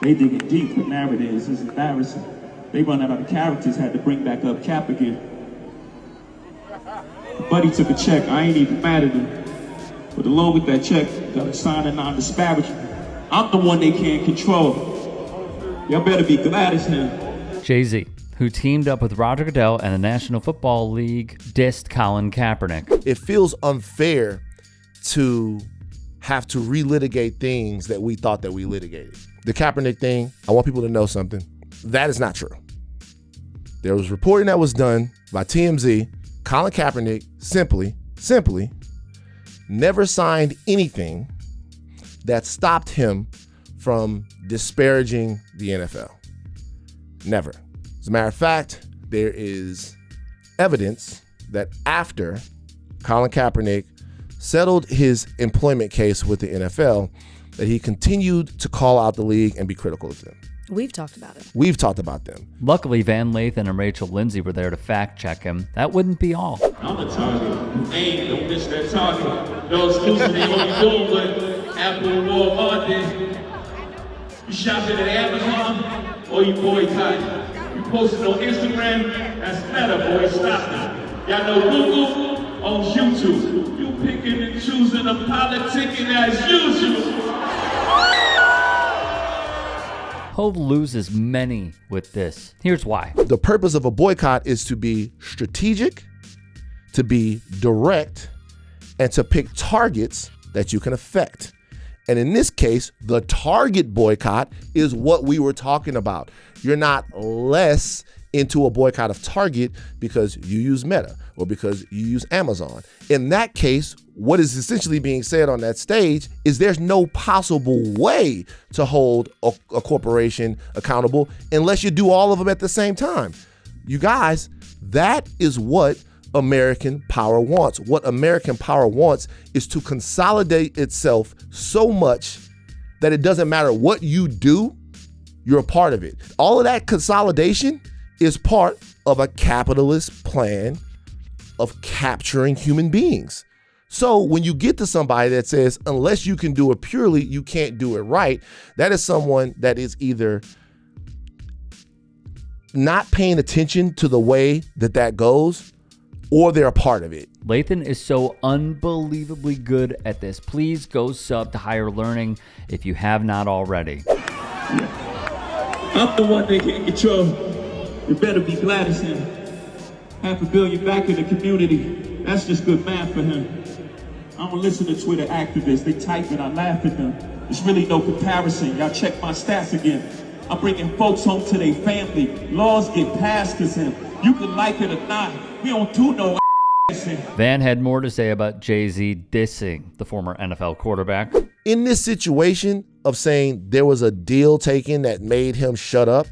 They digging deep for narratives. It's embarrassing. They run out of characters, had to bring back up Cap again. Buddy took a check, I ain't even mad at him. But along with that check, got a sign of non-disparagement. I'm the one they can't control. Y'all better be glad it's him. JAY-Z, who teamed up with Roger Goodell and the National Football League, dissed Colin Kaepernick. It feels unfair to have to relitigate things that we thought that we litigated. The Kaepernick thing, I want people to know something. That is not true. There was reporting that was done by TMZ. Colin Kaepernick simply never signed anything that stopped him from disparaging the NFL. Never. As a matter of fact, there is evidence that after Colin Kaepernick settled his employment case with the NFL, that he continued to call out the league and be critical of them. We've talked about it. We've talked about them. Luckily, Lathan and Rachel Lindsay were there to fact check him. That wouldn't be all. I'm a target. Hey, don't miss that target. No excuses, they only doing what Apple and Walmart did. You shopping at Amazon or you boycotting? You posting on Instagram? That's Meta, boy. Stop it. Y'all know Google owns YouTube. You picking and choosing and politicking as usual. Hov loses many with this. Here's why. The purpose of a boycott is to be strategic, to be direct, and to pick targets that you can affect. And in this case, the Target boycott is what we were talking about. You're not less into a boycott of Target because you use Meta or because you use Amazon. In that case, what is essentially being said on that stage is there's no possible way to hold a corporation accountable unless you do all of them at the same time. You guys, that is what American power wants. What American power wants is to consolidate itself so much that it doesn't matter what you do, you're a part of it. All of that consolidation is part of a capitalist plan of capturing human beings. So when you get to somebody that says, unless you can do it purely, you can't do it right, that is someone that is either not paying attention to the way that goes, or they're a part of it. Lathan is so unbelievably good at this. Please go sub to Higher Learning if you have not already. I'm the one they can't control. You better be glad it's him. $500 million back in the community. That's just good math for him. I'm gonna listen to Twitter activists. They type and I laugh at them. There's really no comparison. Y'all check my stats again. I'm bringing folks home to their family. Laws get passed because him. You can like it or not. We don't do no Van had more to say about Jay-Z dissing the former NFL quarterback. In this situation of saying there was a deal taken that made him shut up,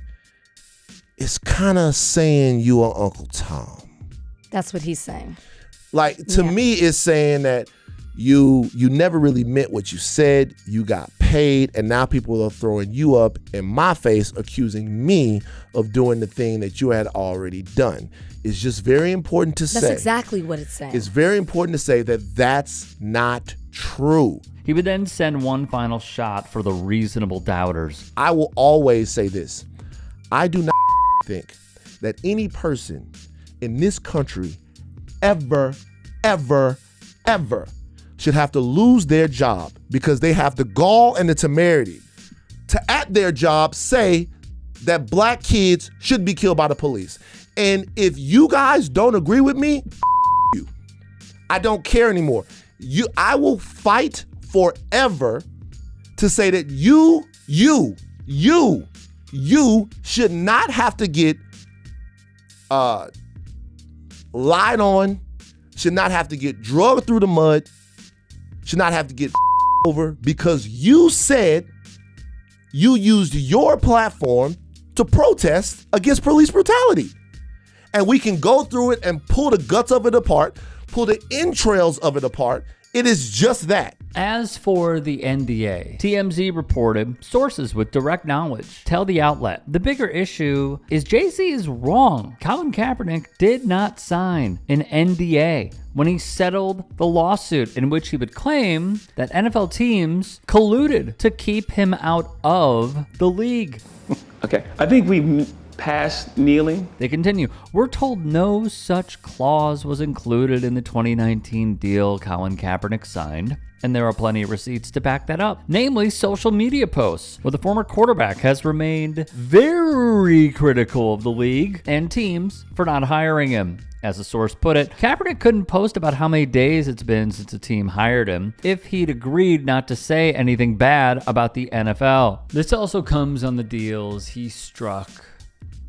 it's kind of saying you are Uncle Tom. That's what he's saying. Like, to me, it's saying that you never really meant what you said, you got paid, and now people are throwing you up in my face, accusing me of doing the thing that you had already done. It's just very important to say. That's exactly what it's saying. It's very important to say that that's not true. He would then send one final shot for the reasonable doubters. I will always say this. I do not think that any person in this country ever should have to lose their job because they have the gall and the temerity to, at their job, say that black kids should be killed by the police. And if you guys don't agree with me, you. I don't care anymore. I will fight forever to say that you should not have to get lied on, should not have to get drugged through the mud, should not have to get over because you said you used your platform to protest against police brutality. And we can go through it and pull the guts of it apart, pull the entrails of it apart. It is just that. As for the NDA, TMZ reported sources with direct knowledge tell the outlet the bigger issue is Jay-Z is wrong. Colin Kaepernick did not sign an NDA when he settled the lawsuit in which he would claim that NFL teams colluded to keep him out of the league. Okay, I think we've passed kneeling. They continue. We're told no such clause was included in the 2019 deal Colin Kaepernick signed, and there are plenty of receipts to back that up. Namely, social media posts where the former quarterback has remained very critical of the league and teams for not hiring him. As the source put it, Kaepernick couldn't post about how many days it's been since a team hired him if he'd agreed not to say anything bad about the NFL. This also comes on the deals he struck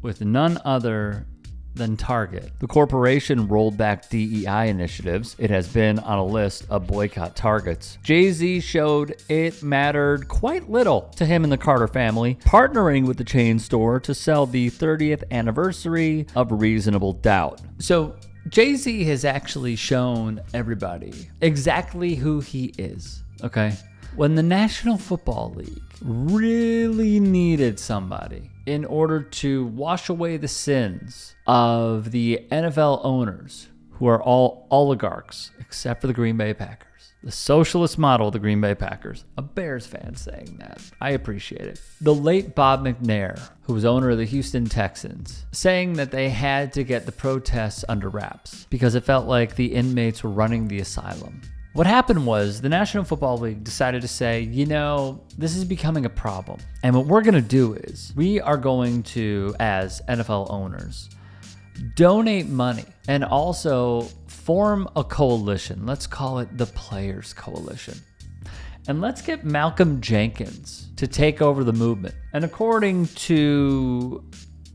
with none other than Target. The corporation rolled back DEI initiatives. It has been on a list of boycott targets. Jay-Z showed it mattered quite little to him and the Carter family, partnering with the chain store to sell the 30th anniversary of Reasonable Doubt. So Jay-Z has actually shown everybody exactly who he is, okay? When the National Football League really needed somebody in order to wash away the sins of the NFL owners, who are all oligarchs, except for the Green Bay Packers. The socialist model of the Green Bay Packers. A Bears fan saying that. I appreciate it. The late Bob McNair, who was owner of the Houston Texans, saying that they had to get the protests under wraps because it felt like the inmates were running the asylum. What happened was the National Football League decided to say, you know, this is becoming a problem. And what we're going to do is we are going to, as NFL owners, donate money and also form a coalition. Let's call it the Players Coalition. And let's get Malcolm Jenkins to take over the movement. And according to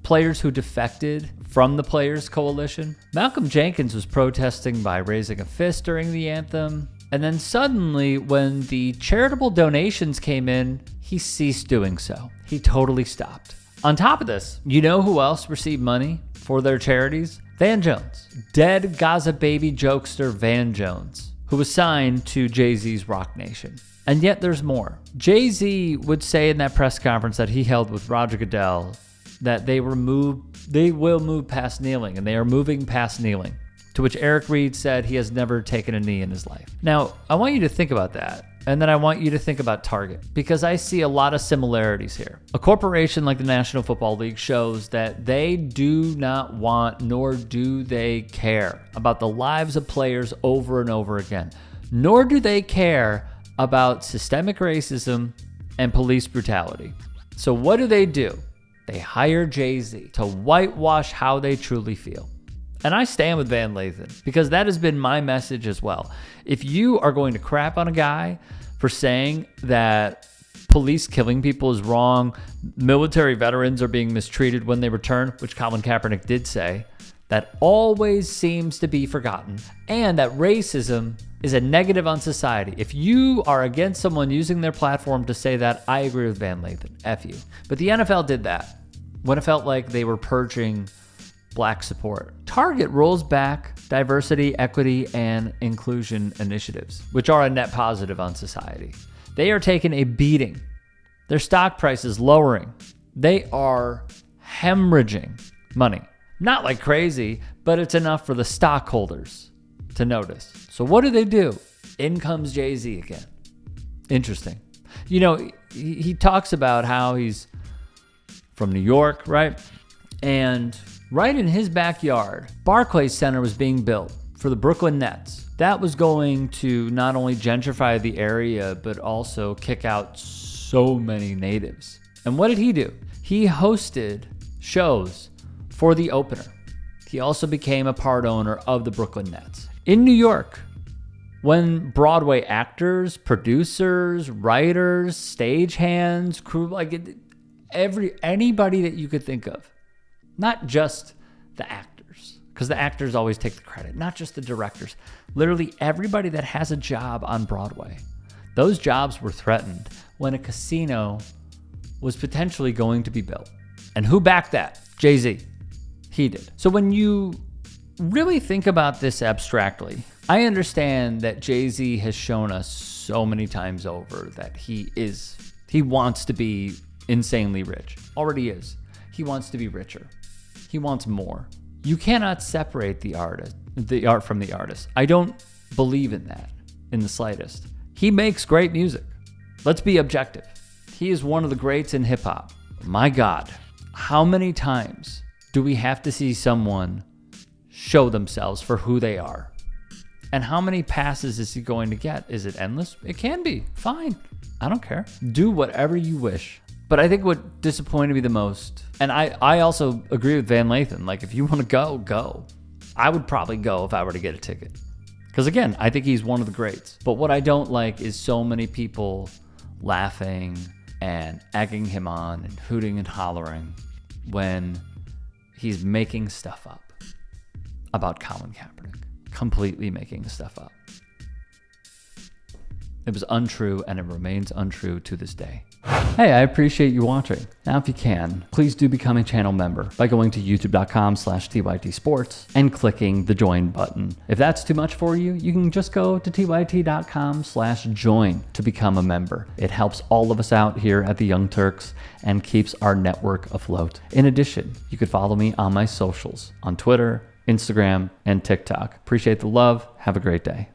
players who defected from the Players Coalition, Malcolm Jenkins was protesting by raising a fist during the anthem. And then suddenly, when the charitable donations came in, he ceased doing so. He totally stopped. On top of this, you know who else received money for their charities? Van Jones. Dead Gaza baby jokester Van Jones, who was signed to Jay-Z's Rock Nation. And yet there's more. Jay-Z would say in that press conference that he held with Roger Goodell that they will move past kneeling, and they are moving past kneeling, to which Eric Reed said he has never taken a knee in his life. Now, I want you to think about that, and then I want you to think about Target, because I see a lot of similarities here. A corporation like the National Football League shows that they do not want, nor do they care about the lives of players over and over again, nor do they care about systemic racism and police brutality. So what do? They hire Jay-Z to whitewash how they truly feel. And I stand with Van Lathan because that has been my message as well. If you are going to crap on a guy for saying that police killing people is wrong, military veterans are being mistreated when they return, which Colin Kaepernick did say, that always seems to be forgotten, and that racism is a negative on society. If you are against someone using their platform to say that, I agree with Van Lathan. F you. But the NFL did that when it felt like they were purging black support. Target rolls back diversity, equity, and inclusion initiatives, which are a net positive on society. They are taking a beating. Their stock price is lowering. They are hemorrhaging money. Not like crazy, but it's enough for the stockholders to notice. So what do? In comes Jay-Z again. Interesting. You know, he talks about how he's from New York, right? And right in his backyard, Barclays Center was being built for the Brooklyn Nets. That was going to not only gentrify the area, but also kick out so many natives. And what did he do? He hosted shows for the opener. He also became a part owner of the Brooklyn Nets. In New York, when Broadway actors, producers, writers, stagehands, crew, anybody that you could think of, not just the actors, because the actors always take the credit, not just the directors, literally everybody that has a job on Broadway, those jobs were threatened when a casino was potentially going to be built. And who backed that? Jay-Z. He did. So when you really think about this abstractly, I understand that Jay-Z has shown us so many times over that he wants to be insanely rich. Already is. He wants to be richer. He wants more. You cannot separate the art from the artist. I don't believe in that in the slightest. He makes great music. Let's be objective. He is one of the greats in hip hop. My God, how many times do we have to see someone show themselves for who they are? And how many passes is he going to get? Is it endless? It can be. Fine. I don't care. Do whatever you wish. But I think what disappointed me the most, and I also agree with Van Lathan, like if you want to go, go. I would probably go if I were to get a ticket. Because again, I think he's one of the greats. But what I don't like is so many people laughing and egging him on and hooting and hollering when he's making stuff up about Colin Kaepernick. Completely making stuff up. It was untrue and it remains untrue to this day. Hey, I appreciate you watching. Now, if you can, please do become a channel member by going to youtube.com/TYT Sports and clicking the join button. If that's too much for you, you can just go to tyt.com/join to become a member. It helps all of us out here at the Young Turks and keeps our network afloat. In addition, you could follow me on my socials on Twitter, Instagram, and TikTok. Appreciate the love. Have a great day.